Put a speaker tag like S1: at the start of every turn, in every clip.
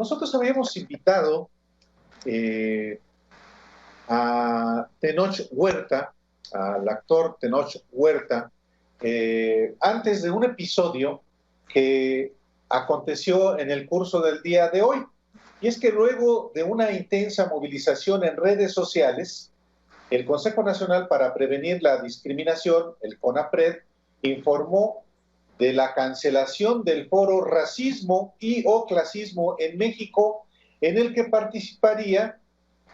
S1: nosotros habíamos invitado a Tenoch Huerta, al actor Tenoch Huerta, antes de un episodio que aconteció en el curso del día de hoy. Y es que luego de una intensa movilización en redes sociales, el Consejo Nacional para Prevenir la Discriminación, el CONAPRED, informó de la cancelación del foro Racismo y o Clasismo en México, en el que participaría,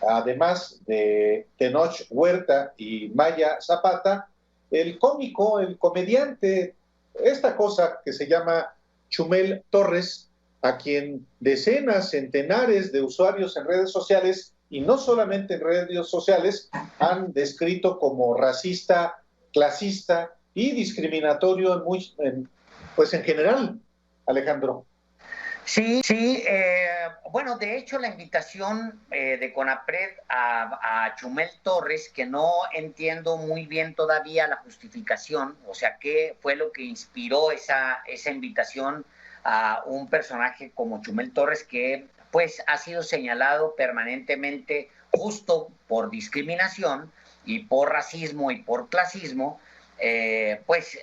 S1: además de Tenoch Huerta y Maya Zapata, el cómico, el comediante, esta cosa que se llama Chumel Torres, a quien decenas, centenares de usuarios en redes sociales, y no solamente en redes sociales, han descrito como racista, clasista y discriminatorio pues en general, Alejandro.
S2: Sí, bueno, de hecho la invitación de CONAPRED a Chumel Torres, que no entiendo muy bien todavía la justificación, o sea, qué fue lo que inspiró esa invitación a un personaje como Chumel Torres, que pues ha sido señalado permanentemente justo por discriminación y por racismo y por clasismo, pues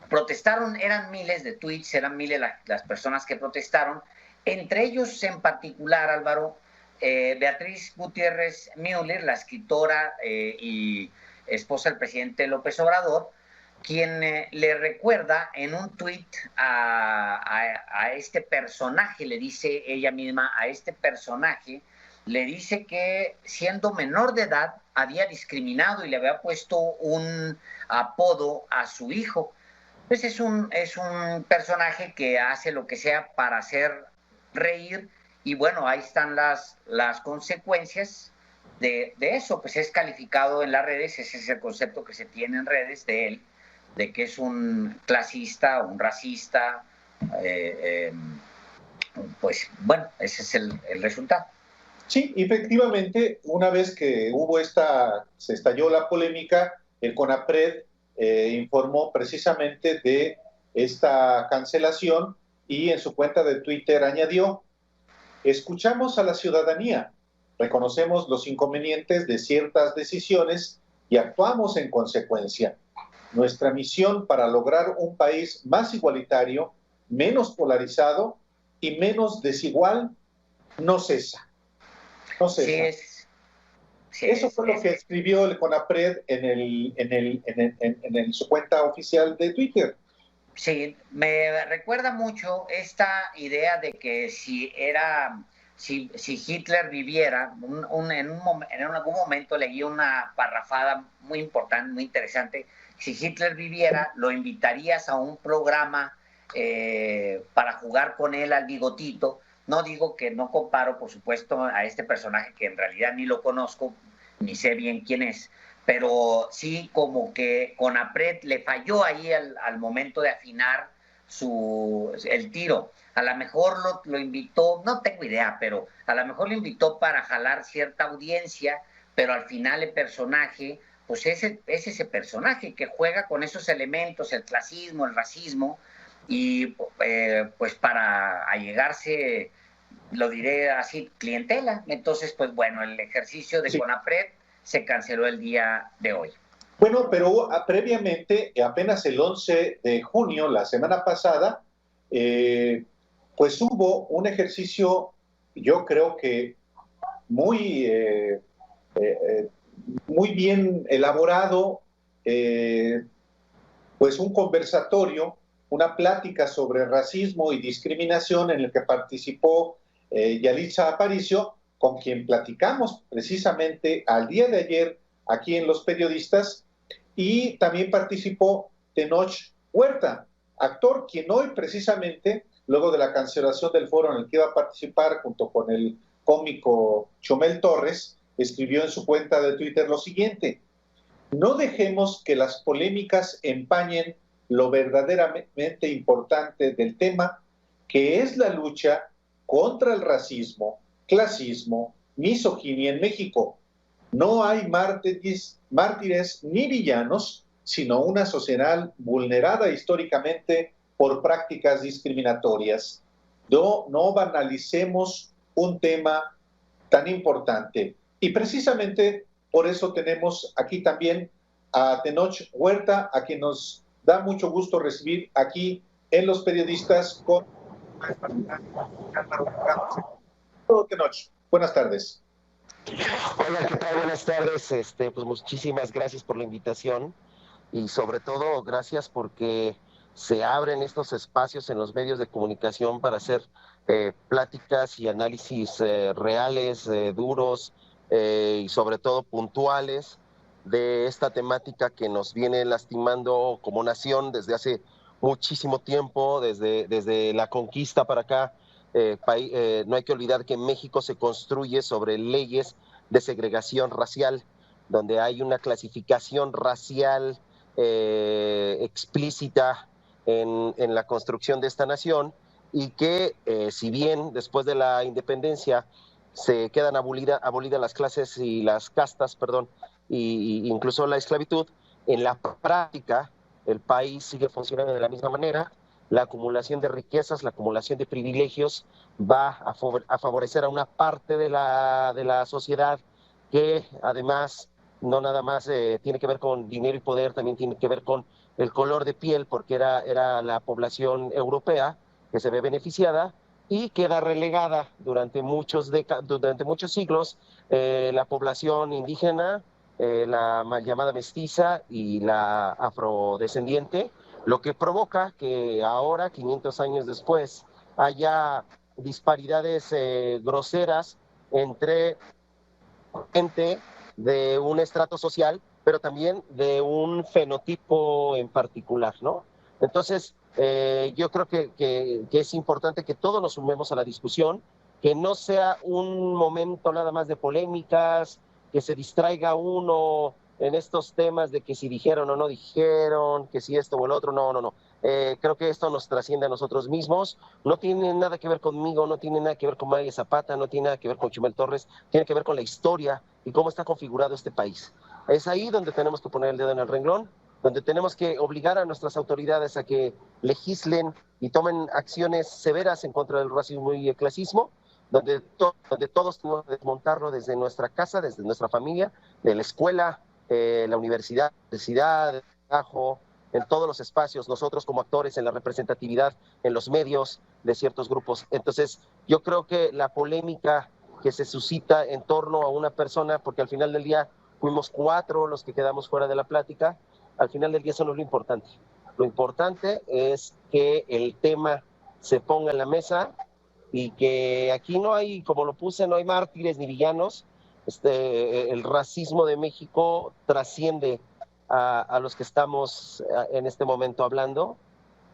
S2: protestaron, eran miles de tweets, eran miles las personas que protestaron, entre ellos en particular, Álvaro, Beatriz Gutiérrez Müller, la escritora y esposa del presidente López Obrador, quien le recuerda en un tuit a este personaje, le dice ella misma, a este personaje, le dice que siendo menor de edad había discriminado y le había pueto un apodo a su hijo. Pues es un personaje que hace lo que sea para hacer reír, y bueno, ahí están las consecuencias de eso. Pues es calificado en las redes, ese es el concepto que se tiene en redes de él, de que es un clasista, un racista, pues bueno, ese es el resultado.
S1: Sí, efectivamente, una vez que se estalló la polémica, el CONAPRED informó precisamente de esta cancelación y en su cuenta de Twitter añadió: escuchamos a la ciudadanía, reconocemos los inconvenientes de ciertas decisiones y actuamos en consecuencia. Nuestra misión para lograr un país más igualitario, menos polarizado y menos desigual no cesa. No cesa. Eso fue lo que escribió el CONAPRED en su cuenta oficial de Twitter.
S2: Sí, me recuerda mucho esta idea de que si Hitler viviera, en algún momento leí una parrafada muy importante, muy interesante. Si Hitler viviera, lo invitarías a un programa para jugar con él al bigotito. No digo que no comparo, por supuesto, a este personaje que en realidad ni lo conozco, ni sé bien quién es, pero sí como que CONAPRED le falló ahí al momento de afinar el tiro. A lo mejor lo invitó, no tengo idea, pero a lo mejor lo invitó para jalar cierta audiencia, pero al final el personaje, pues es ese personaje que juega con esos elementos, el clasismo, el racismo, y pues para allegarse, lo diré así, clientela. Entonces, pues bueno, el ejercicio de CONAPRED se canceló el día de hoy.
S1: Bueno, pero previamente, apenas el 11 de junio, la semana pasada, pues hubo un ejercicio, yo creo que muy bien elaborado, pues un conversatorio, una plática sobre racismo y discriminación en el que participó Yalitza Aparicio, con quien platicamos precisamente al día de ayer aquí en Los Periodistas, y también participó Tenoch Huerta, actor, quien hoy precisamente, luego de la cancelación del foro en el que iba a participar junto con el cómico Chumel Torres, escribió en su cuenta de Twitter lo siguiente: no dejemos que las polémicas empañen lo verdaderamente importante del tema, que es la lucha contra el racismo, clasismo, misoginia en México. No hay mártires ni villanos, sino una sociedad vulnerada históricamente por prácticas discriminatorias. No banalicemos un tema tan importante. Y precisamente por eso tenemos aquí también a Tenoch Huerta, a quien nos da mucho gusto recibir aquí en Los Periodistas con Tenoch. Buenas tardes.
S3: Hola, ¿qué tal? Buenas tardes. Pues muchísimas gracias por la invitación y sobre todo gracias porque se abren estos espacios en los medios de comunicación para hacer pláticas y análisis reales, duros y sobre todo puntuales de esta temática que nos viene lastimando como nación desde hace muchísimo tiempo, desde la conquista para acá. No hay que olvidar que México se construye sobre leyes de segregación racial, donde hay una clasificación racial explícita en la construcción de esta nación y que si bien después de la independencia se quedan abolidas las clases y las castas, perdón, y incluso la esclavitud, en la práctica el país sigue funcionando de la misma manera. La acumulación de riquezas, la acumulación de privilegios va a favorecer a una parte de la sociedad que además no nada más tiene que ver con dinero y poder, también tiene que ver con el color de piel, porque era la población europea que se ve beneficiada y queda relegada durante muchos siglos la población indígena, la mal llamada mestiza y la afrodescendiente, lo que provoca que ahora, 500 años después, haya disparidades groseras entre gente de un estrato social, pero también de un fenotipo en particular, ¿no? Entonces, yo creo que es importante que todos nos sumemos a la discusión, que no sea un momento nada más de polémicas, que se distraiga uno en estos temas de que si dijeron o no dijeron, que si esto o el otro, no. Creo que esto nos trasciende a nosotros mismos, no tiene nada que ver conmigo, no tiene nada que ver con María Zapata, no tiene nada que ver con Chumel Torres, tiene que ver con la historia y cómo está configurado este país. Es ahí donde tenemos que poner el dedo en el renglón, donde tenemos que obligar a nuestras autoridades a que legislen y tomen acciones severas en contra del racismo y el clasismo, donde todos tenemos que desmontarlo desde nuestra casa, desde nuestra familia, de la escuela, la universidad, el trabajo, en todos los espacios, nosotros como actores, en la representatividad, en los medios de ciertos grupos. Entonces, yo creo que la polémica que se suscita en torno a una persona, porque al final del día fuimos 4 los que quedamos fuera de la plática, al final del día eso no es lo importante. Lo importante es que el tema se ponga en la mesa y que aquí no hay, como lo puse, no hay mártires ni villanos. El racismo de México trasciende a los que estamos en este momento hablando.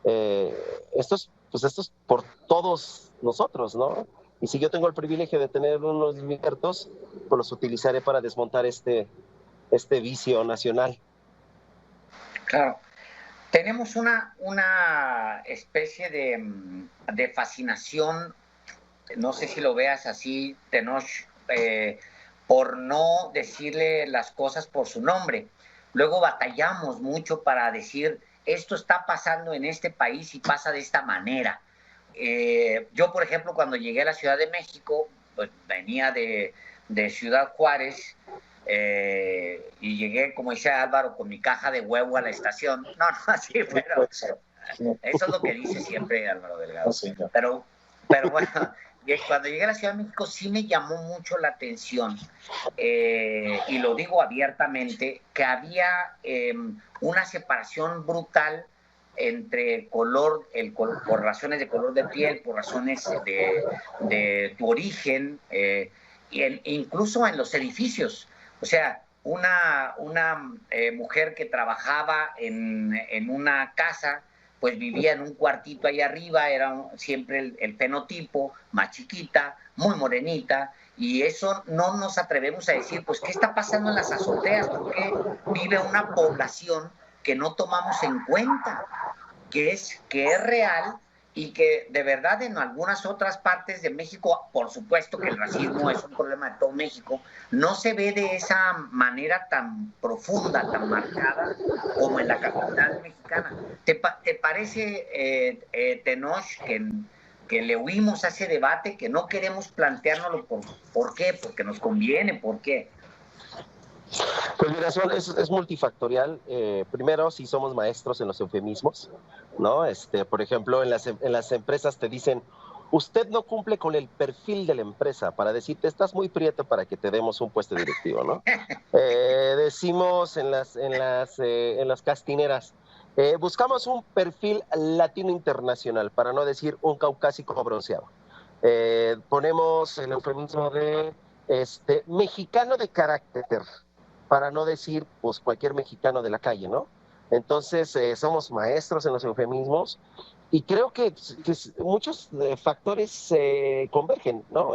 S3: Esto es por todos nosotros, ¿no? Y si yo tengo el privilegio de tener unos expertos, pues los utilizaré para desmontar este vicio nacional.
S2: Claro. Tenemos una especie de fascinación, no sé si lo veas así, Tenoch, por no decirle las cosas por su nombre. Luego batallamos mucho para decir, esto está pasando en este país y pasa de esta manera. Yo, por ejemplo, cuando llegué a la Ciudad de México, pues venía de Ciudad Juárez, y llegué, como dice Álvaro, con mi caja de huevo a la estación. No, así, pero eso es lo que dice siempre Álvaro Delgado. Pero bueno, cuando llegué a la Ciudad de México sí me llamó mucho la atención, y lo digo abiertamente, que había una separación brutal entre por razones de color de piel, por razones de tu origen, incluso en los edificios. O sea, una mujer que trabajaba en una casa, pues vivía en un cuartito ahí arriba, era siempre el fenotipo, más chiquita, muy morenita, y eso no nos atrevemos a decir, pues, ¿qué está pasando en las azoteas? ¿Por qué vive una población que no tomamos en cuenta? Que es real y que de verdad en algunas otras partes de México, por supuesto que el racismo es un problema de todo México, no se ve de esa manera tan profunda, tan marcada como en la capital mexicana. ¿Te parece, Tenoch, que que le huimos a ese debate, que no queremos planteárnoslo. ¿Por qué? Porque nos conviene. ¿Por qué?
S3: Pues mira, es multifactorial. Primero, si somos maestros en los eufemismos, ¿no? Por ejemplo, en las empresas te dicen, usted no cumple con el perfil de la empresa, para decirte, estás muy prieto para que te demos un puesto directivo, ¿no? Decimos en las castineras, buscamos un perfil latino internacional, para no decir un caucásico bronceado. Ponemos el eufemismo de mexicano de carácter, para no decir pues cualquier mexicano de la calle, ¿no? Entonces somos maestros en los eufemismos y creo que muchos factores convergen, ¿no?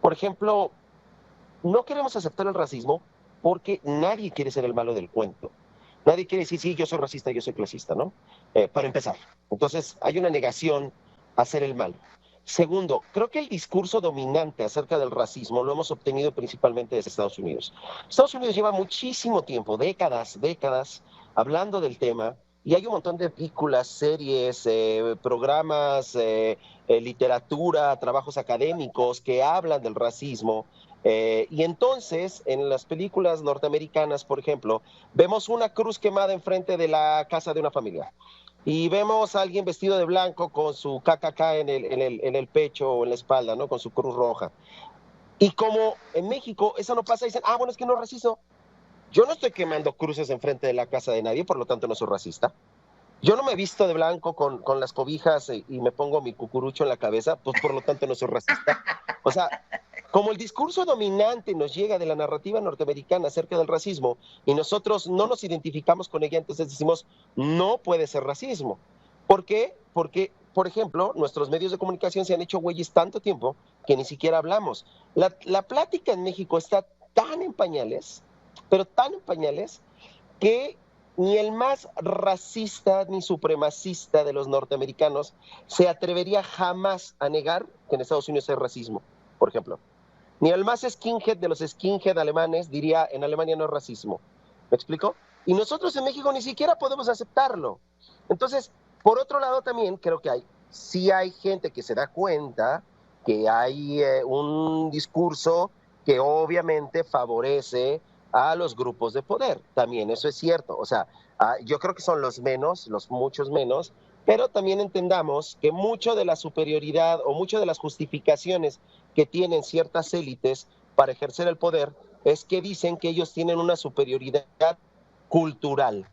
S3: Por ejemplo, no queremos aceptar el racismo porque nadie quiere ser el malo del cuento. Nadie quiere decir, sí, yo soy racista, yo soy clasista, ¿no? Para empezar. Entonces, hay una negación a ser el malo. Segundo, creo que el discurso dominante acerca del racismo lo hemos obtenido principalmente desde Estados Unidos. Estados Unidos lleva muchísimo tiempo, décadas, hablando del tema, y hay un montón de películas, series, programas, literatura, trabajos académicos que hablan del racismo. Y entonces, en las películas norteamericanas, por ejemplo, vemos una cruz quemada enfrente de la casa de una familia. Y vemos a alguien vestido de blanco con su KKK en el pecho o en la espalda, ¿no? Con su cruz roja. Y como en México eso no pasa, dicen, bueno, es que no es racista. Yo no estoy quemando cruces enfrente de la casa de nadie, por lo tanto no soy racista. Yo no me visto de blanco con las cobijas y me pongo mi cucurucho en la cabeza, pues por lo tanto no soy racista. O sea, como el discurso dominante nos llega de la narrativa norteamericana acerca del racismo y nosotros no nos identificamos con ella, entonces decimos, no puede ser racismo. ¿Por qué? Porque, por ejemplo, nuestros medios de comunicación se han hecho güeyes tanto tiempo que ni siquiera hablamos. La plática en México está tan en pañales, pero tan en pañales, que ni el más racista ni supremacista de los norteamericanos se atrevería jamás a negar que en Estados Unidos hay racismo, por ejemplo. Ni el más skinhead de los skinhead alemanes diría en Alemania no es racismo. ¿Me explico? Y nosotros en México ni siquiera podemos aceptarlo. Entonces, por otro lado también creo que sí hay gente que se da cuenta que hay un discurso que obviamente favorece a los grupos de poder. También eso es cierto. O sea, yo creo que son los muchos menos, pero también entendamos que mucho de la superioridad o mucho de las justificaciones que tienen ciertas élites para ejercer el poder es que dicen que ellos tienen una superioridad cultural,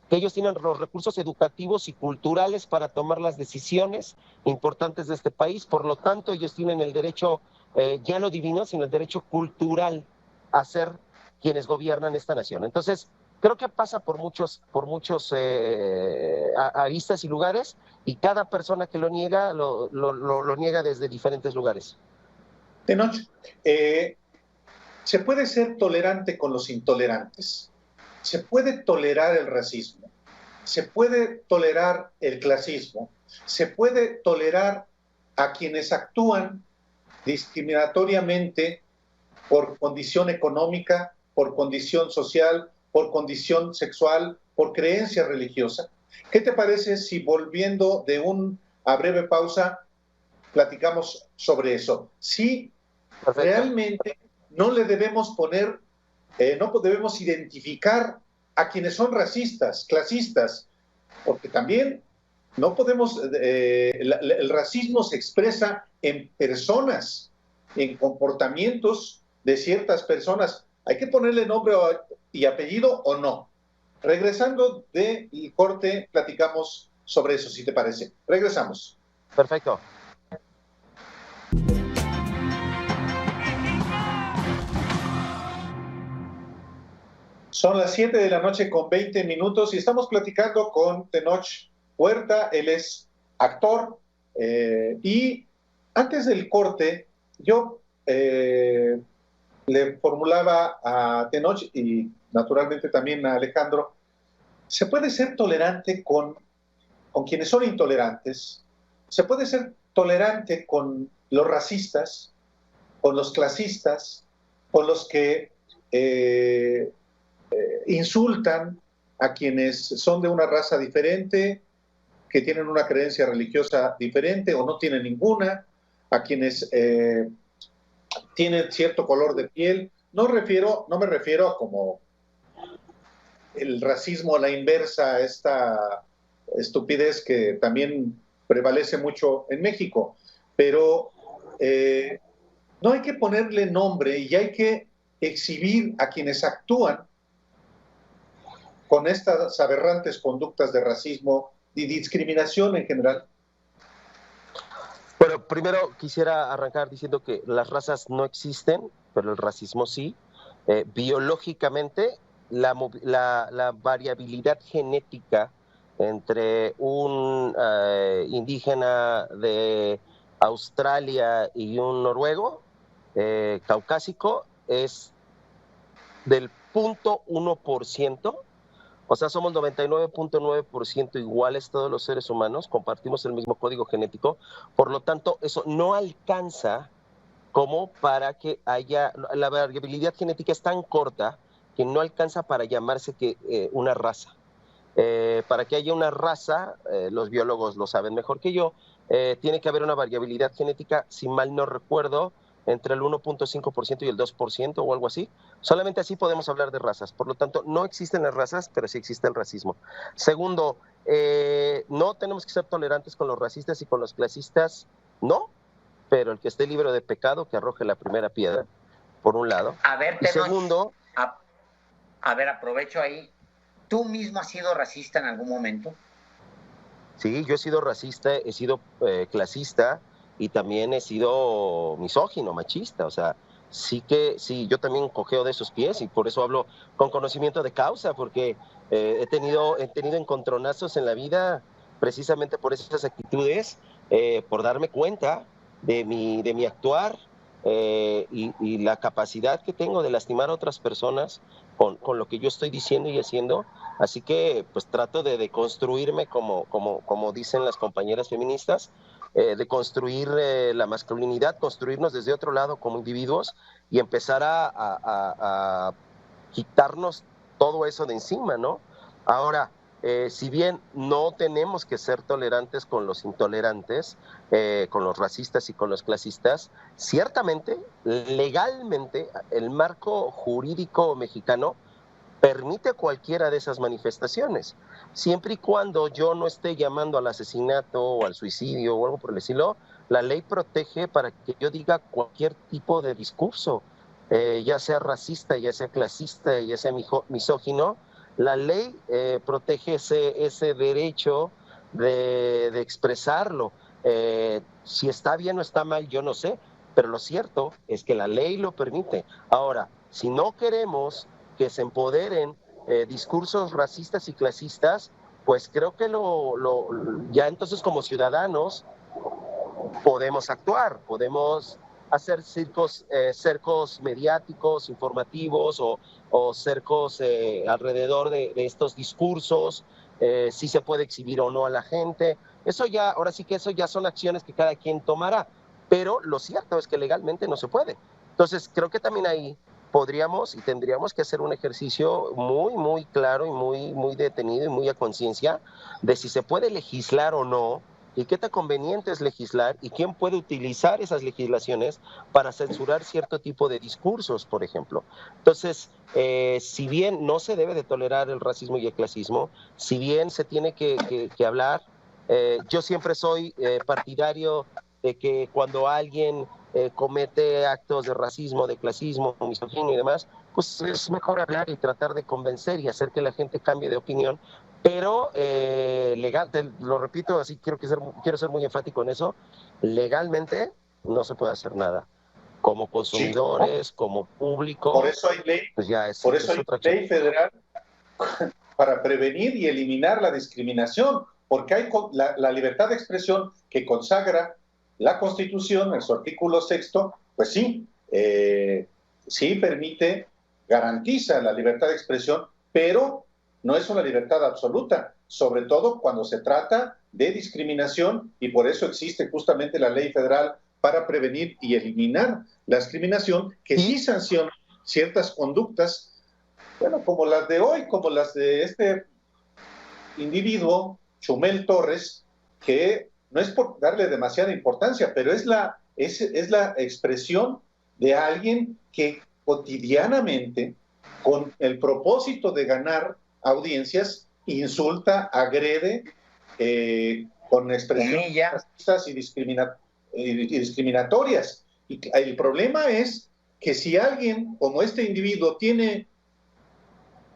S3: que ellos tienen los recursos educativos y culturales para tomar las decisiones importantes de este país, por lo tanto ellos tienen el derecho, ya no divino, sino el derecho cultural a ser quienes gobiernan esta nación. Entonces, creo que pasa por muchos aristas y lugares, y cada persona que lo niega, lo niega desde diferentes lugares.
S1: Tenoch, ¿se puede ser tolerante con los intolerantes? ¿Se puede tolerar el racismo? ¿Se puede tolerar el clasismo? ¿Se puede tolerar a quienes actúan discriminatoriamente por condición económica, por condición social, por condición sexual, por creencia religiosa? ¿Qué te parece si, volviendo a breve pausa, platicamos sobre eso? Sí, realmente no le debemos poner, no debemos identificar a quienes son racistas, clasistas, porque también no podemos, el racismo se expresa en personas, en comportamientos de ciertas personas. ¿Hay que ponerle nombre y apellido o no? Regresando del corte, platicamos sobre eso, si te parece. Regresamos.
S3: Perfecto.
S1: Son las 7 de la noche con 20 minutos y estamos platicando con Tenoch Huerta. Él es actor y antes del corte yo le formulaba a Tenoch y naturalmente también a Alejandro, ¿se puede ser tolerante con quienes son intolerantes? ¿Se puede ser tolerante con los racistas, con los clasistas, con los que insultan a quienes son de una raza diferente? que tienen una creencia religiosa diferente o no tienen ninguna, a quienes tienen cierto color de piel. No me refiero a como el racismo a la inversa, esta estupidez que también prevalece mucho en México, pero no hay que ponerle nombre y hay que exhibir a quienes actúan con estas aberrantes conductas de racismo y discriminación en general.
S3: Bueno, primero quisiera arrancar diciendo que las razas no existen, pero el racismo sí. Biológicamente, la variabilidad genética entre un indígena de Australia y un noruego caucásico es del 0.1%. O sea, somos 99.9% iguales todos los seres humanos, compartimos el mismo código genético, por lo tanto, eso no alcanza como para que haya, la variabilidad genética es tan corta que no alcanza para llamarse una raza. Para que haya una raza, los biólogos lo saben mejor que yo, tiene que haber una variabilidad genética, si mal no recuerdo, entre el 1.5% y el 2% o algo así. Solamente así podemos hablar de razas. Por lo tanto, no existen las razas, pero sí existe el racismo. Segundo, no tenemos que ser tolerantes con los racistas y con los clasistas, no, pero el que esté libre de pecado, que arroje la primera piedra, por un lado.
S2: A ver,
S3: y segundo...
S2: A ver, aprovecho ahí. ¿Tú mismo has sido racista en algún momento?
S3: Sí, yo he sido racista, he sido clasista, y también he sido misógino, machista, o sea, sí, yo también cojeo de esos pies y por eso hablo con conocimiento de causa, porque he tenido encontronazos en la vida precisamente por esas actitudes, por darme cuenta de mi actuar y la capacidad que tengo de lastimar a otras personas con lo que yo estoy diciendo y haciendo. Así que pues trato de deconstruirme como dicen las compañeras feministas, de construir la masculinidad, construirnos desde otro lado como individuos y empezar a quitarnos todo eso de encima, ¿no? Ahora, si bien no tenemos que ser tolerantes con los intolerantes, con los racistas y con los clasistas, ciertamente, legalmente, el marco jurídico mexicano permite cualquiera de esas manifestaciones, siempre y cuando yo no esté llamando al asesinato o al suicidio o algo por el estilo. La ley protege para que yo diga cualquier tipo de discurso, ya sea racista, ya sea clasista, ya sea misógino. La ley protege ese derecho de expresarlo. Si está bien o está mal, yo no sé, pero lo cierto es que la ley lo permite. Ahora, si no queremos que se empoderen discursos racistas y clasistas, pues creo que ya entonces como ciudadanos podemos actuar, podemos hacer cercos mediáticos, informativos o cercos alrededor de estos discursos, si se puede exhibir o no a la gente. Ahora sí que eso ya son acciones que cada quien tomará, pero lo cierto es que legalmente no se puede. Entonces creo que también ahí podríamos y tendríamos que hacer un ejercicio muy, muy claro y muy, muy detenido y muy a conciencia de si se puede legislar o no, y qué tan conveniente es legislar y quién puede utilizar esas legislaciones para censurar cierto tipo de discursos, por ejemplo. Entonces, si bien no se debe de tolerar el racismo y el clasismo, si bien se tiene que hablar, yo siempre soy partidario de que cuando alguien comete actos de racismo, de clasismo, misoginia y demás, pues es mejor hablar y tratar de convencer y hacer que la gente cambie de opinión, pero legal, lo repito, así quiero ser muy enfático en eso, legalmente no se puede hacer nada. Como consumidores, sí, como público.
S1: Por eso hay ley,
S3: pues ya
S1: por eso hay ley federal para prevenir y eliminar la discriminación, porque hay la libertad de expresión que consagra la Constitución en su artículo 6º, pues sí, sí permite, garantiza la libertad de expresión, pero no es una libertad absoluta, sobre todo cuando se trata de discriminación, y por eso existe justamente la ley federal para prevenir y eliminar la discriminación, que sí sanciona ciertas conductas, bueno, como las de hoy, como las de este individuo Chumel Torres, que no es por darle demasiada importancia, pero es la expresión de alguien que cotidianamente, con el propósito de ganar audiencias, insulta, agrede, con expresiones racistas y discriminatorias. Y el problema es que si alguien como este individuo tiene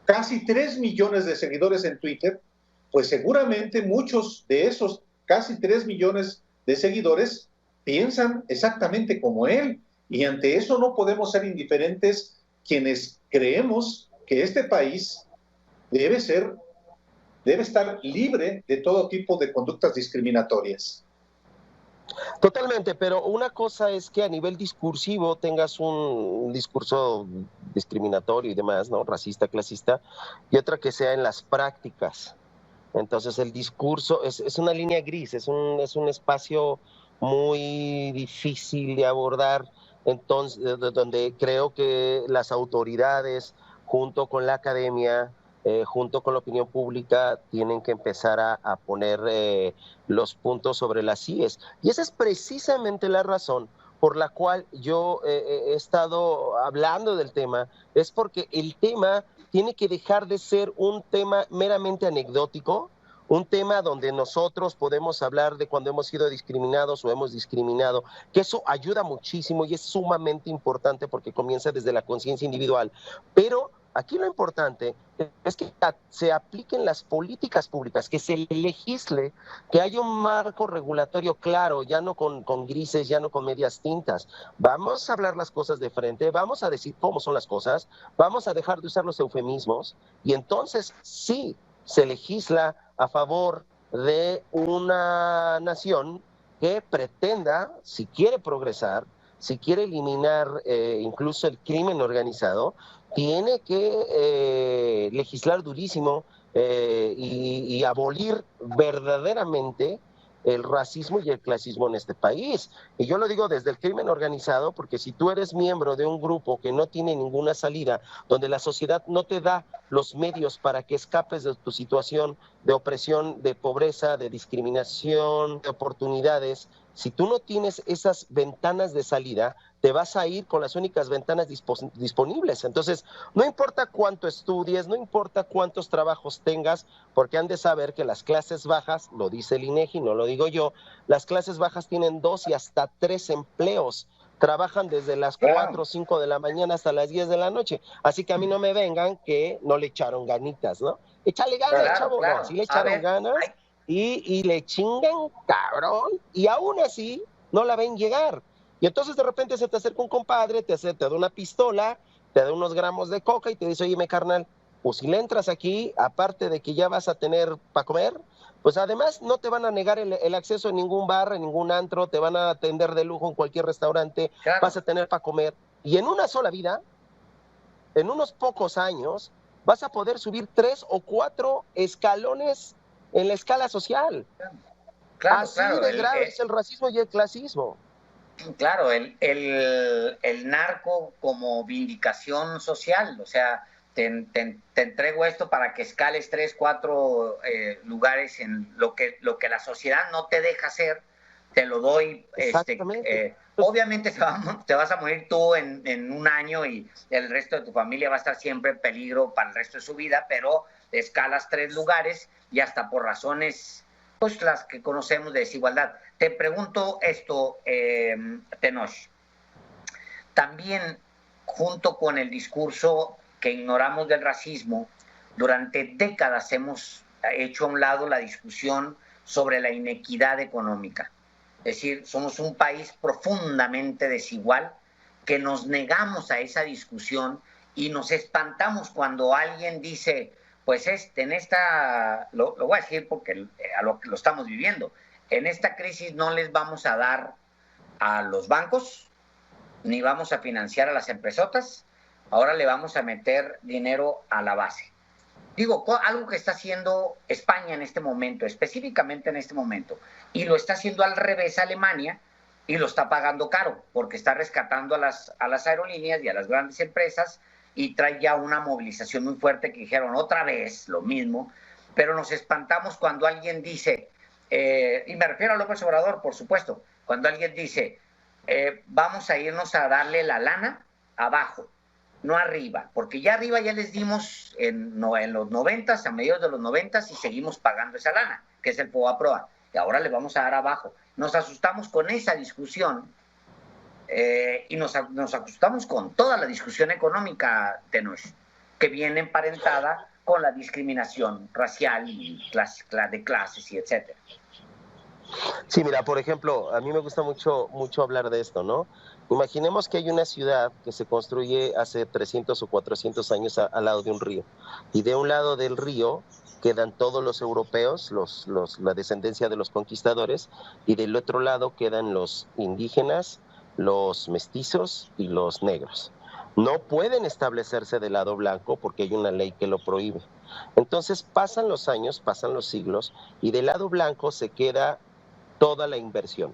S1: casi 3 millones de seguidores en Twitter, pues seguramente muchos de esos casi 3 millones de seguidores piensan exactamente como él. Y ante eso no podemos ser indiferentes quienes creemos que este país debe estar libre de todo tipo de conductas discriminatorias.
S3: Totalmente, pero una cosa es que a nivel discursivo tengas un discurso discriminatorio y demás, ¿no? Racista, clasista, y otra que sea en las prácticas. Entonces el discurso es una línea gris, es un espacio muy difícil de abordar, entonces, donde creo que las autoridades, junto con la academia, junto con la opinión pública, tienen que empezar a poner los puntos sobre las IES. Y esa es precisamente la razón por la cual yo he estado hablando del tema, es porque el tema tiene que dejar de ser un tema meramente anecdótico, un tema donde nosotros podemos hablar de cuando hemos sido discriminados o hemos discriminado, que eso ayuda muchísimo y es sumamente importante porque comienza desde la conciencia individual. Pero aquí lo importante es que se apliquen las políticas públicas, que se legisle, que haya un marco regulatorio claro, ya no con grises, ya no con medias tintas. Vamos a hablar las cosas de frente, vamos a decir cómo son las cosas, vamos a dejar de usar los eufemismos y entonces sí se legisla a favor de una nación que pretenda, si quiere progresar, si quiere eliminar incluso el crimen organizado, tiene que legislar durísimo y abolir verdaderamente el racismo y el clasismo en este país. Y yo lo digo desde el crimen organizado, porque si tú eres miembro de un grupo que no tiene ninguna salida, donde la sociedad no te da los medios para que escapes de tu situación de opresión, de pobreza, de discriminación, de oportunidades, si tú no tienes esas ventanas de salida, te vas a ir con las únicas ventanas disponibles. Entonces, no importa cuánto estudies, no importa cuántos trabajos tengas, porque han de saber que las clases bajas, lo dice el INEGI, no lo digo yo, las clases bajas tienen 2 y hasta 3 empleos. Trabajan desde las 4 o 5 de la mañana hasta las 10 de la noche. Así que a mí no me vengan que no le echaron ganitas, ¿no? Échale ganas, chavo. Claro. No, sí le echaron ganas y le chingan, cabrón, y aún así no la ven llegar. Y entonces de repente se te acerca un compadre, te da una pistola, te da unos gramos de coca y te dice, oye, carnal, pues si le entras aquí, aparte de que ya vas a tener para comer, pues además no te van a negar el acceso a ningún bar, en ningún antro, te van a atender de lujo en cualquier restaurante, claro, vas a tener para comer. Y en una sola vida, en unos pocos años, vas a poder subir 3 o 4 escalones en la escala social. Claro, así de grave es el racismo y el clasismo.
S2: Claro, el narco como vindicación social, o sea, te entrego esto para que escales 3, 4 lugares en lo que la sociedad no te deja hacer, te lo doy. Obviamente te vas a morir tú en un año y el resto de tu familia va a estar siempre en peligro para el resto de su vida, pero escalas 3 lugares y hasta por razones, pues las que conocemos de desigualdad. Te pregunto esto, Tenoch. También, junto con el discurso que ignoramos del racismo, durante décadas hemos hecho a un lado la discusión sobre la inequidad económica. Es decir, somos un país profundamente desigual que nos negamos a esa discusión y nos espantamos cuando alguien dice, pues en esta, lo voy a decir porque a lo estamos viviendo, en esta crisis no les vamos a dar a los bancos, ni vamos a financiar a las empresotas, ahora le vamos a meter dinero a la base. Digo, algo que está haciendo España en este momento, específicamente en este momento, y lo está haciendo al revés Alemania, y lo está pagando caro, porque está rescatando a las aerolíneas y a las grandes empresas, y trae ya una movilización muy fuerte que dijeron otra vez lo mismo, pero nos espantamos cuando alguien dice, y me refiero a López Obrador, por supuesto, cuando alguien dice, vamos a irnos a darle la lana abajo, no arriba, porque ya arriba ya les dimos en los 90s, a mediados de los 90s, y seguimos pagando esa lana, que es el FOBAPROA, y ahora le vamos a dar abajo. Nos asustamos con esa discusión, y nos asustamos con toda la discusión económica, Tenoch, que viene emparentada con la discriminación racial y de clases y etcétera.
S3: Sí, mira, por ejemplo, a mí me gusta mucho hablar de esto, ¿no? Imaginemos que hay una ciudad que se construye hace 300 o 400 años al lado de un río, y de un lado del río quedan todos los europeos, la descendencia de los conquistadores, y del otro lado quedan los indígenas, los mestizos y los negros. No pueden establecerse del lado blanco porque hay una ley que lo prohíbe. Entonces pasan los años, pasan los siglos, y del lado blanco se queda toda la inversión.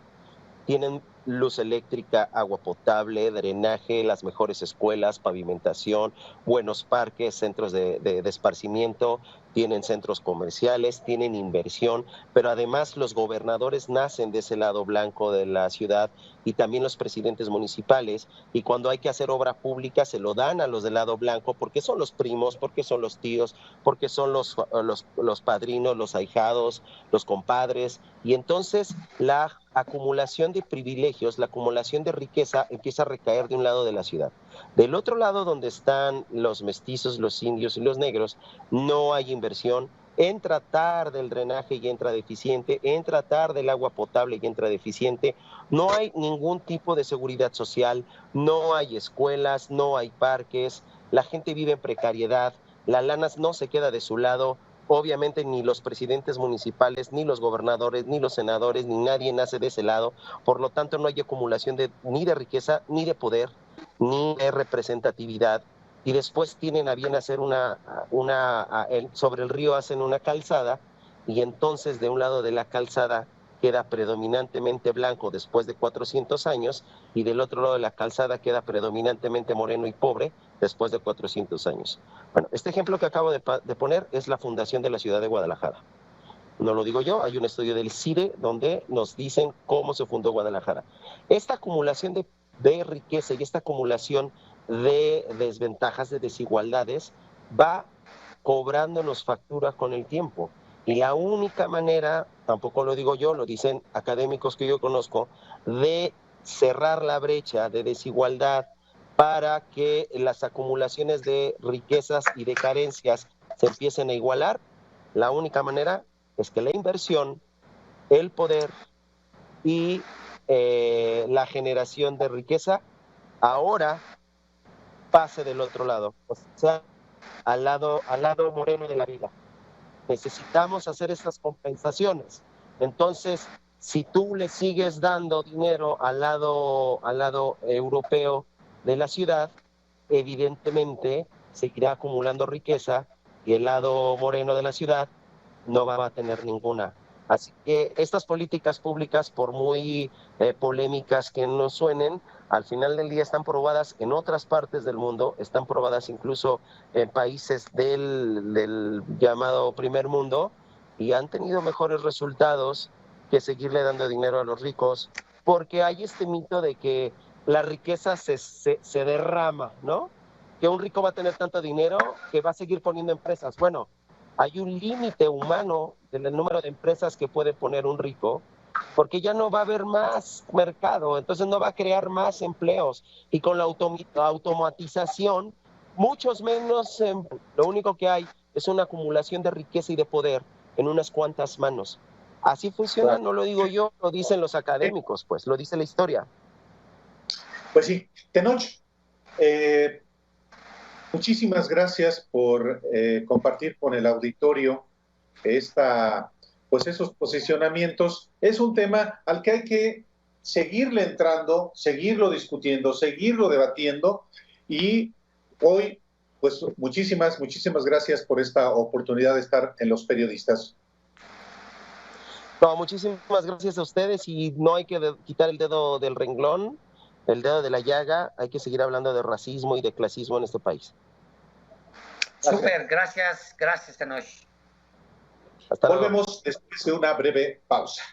S3: Tienen luz eléctrica, agua potable, drenaje, las mejores escuelas, pavimentación, buenos parques, centros de esparcimiento, tienen centros comerciales, tienen inversión, pero además los gobernadores nacen de ese lado blanco de la ciudad, y también los presidentes municipales, y cuando hay que hacer obra pública se lo dan a los del lado blanco porque son los primos, porque son los tíos, porque son los padrinos, los ahijados, los compadres, y entonces la acumulación de privilegios, la acumulación de riqueza empieza a recaer de un lado de la ciudad. Del otro lado, donde están los mestizos, los indios y los negros, no hay inversión. Entra tarde el drenaje y entra deficiente, entra tarde el agua potable y entra deficiente, no hay ningún tipo de seguridad social, no hay escuelas, no hay parques, la gente vive en precariedad, la lana no se queda de su lado. Obviamente ni los presidentes municipales, ni los gobernadores, ni los senadores, ni nadie nace de ese lado. Por lo tanto, no hay acumulación ni de riqueza, ni de poder, ni de representatividad. Y después tienen a bien hacer sobre el río hacen una calzada, y entonces de un lado de la calzada queda predominantemente blanco después de 400 años, y del otro lado de la calzada queda predominantemente moreno y pobre después de 400 años. Bueno, este ejemplo que acabo de poner es la fundación de la ciudad de Guadalajara. No lo digo yo, hay un estudio del CIDE donde nos dicen cómo se fundó Guadalajara. Esta acumulación de riqueza y esta acumulación de desventajas, de desigualdades, va cobrándonos factura con el tiempo. Y la única manera, tampoco lo digo yo, lo dicen académicos que yo conozco, de cerrar la brecha de desigualdad para que las acumulaciones de riquezas y de carencias se empiecen a igualar, la única manera es que la inversión, el poder y la generación de riqueza ahora pase del otro lado, o sea, al lado moreno de la vida. Necesitamos hacer estas compensaciones. Entonces, si tú le sigues dando dinero al lado europeo de la ciudad, evidentemente seguirá acumulando riqueza, y el lado moreno de la ciudad no va a tener ninguna. Así que estas políticas públicas, por muy polémicas que nos suenen, al final del día están probadas en otras partes del mundo, están probadas incluso en países del llamado primer mundo, y han tenido mejores resultados que seguirle dando dinero a los ricos, porque hay este mito de que la riqueza se derrama, ¿no? Que un rico va a tener tanto dinero que va a seguir poniendo empresas. Bueno, hay un límite humano del número de empresas que puede poner un rico, porque ya no va a haber más mercado, entonces no va a crear más empleos, y con la automatización, muchos menos. Lo único que hay es una acumulación de riqueza y de poder en unas cuantas manos. Así funciona, no lo digo yo, lo dicen los académicos, pues, lo dice la historia.
S1: Pues sí, Tenoch, muchísimas gracias por compartir con el auditorio esos posicionamientos. Es un tema al que hay que seguirle entrando, seguirlo discutiendo, seguirlo debatiendo, y hoy, pues muchísimas gracias por esta oportunidad de estar en Los Periodistas.
S3: No, muchísimas gracias a ustedes, y no hay que quitar el dedo del renglón, el dedo de la llaga. Hay que seguir hablando de racismo y de clasismo en este país.
S2: Súper, gracias, Tenoch.
S1: Volvemos después de una breve pausa.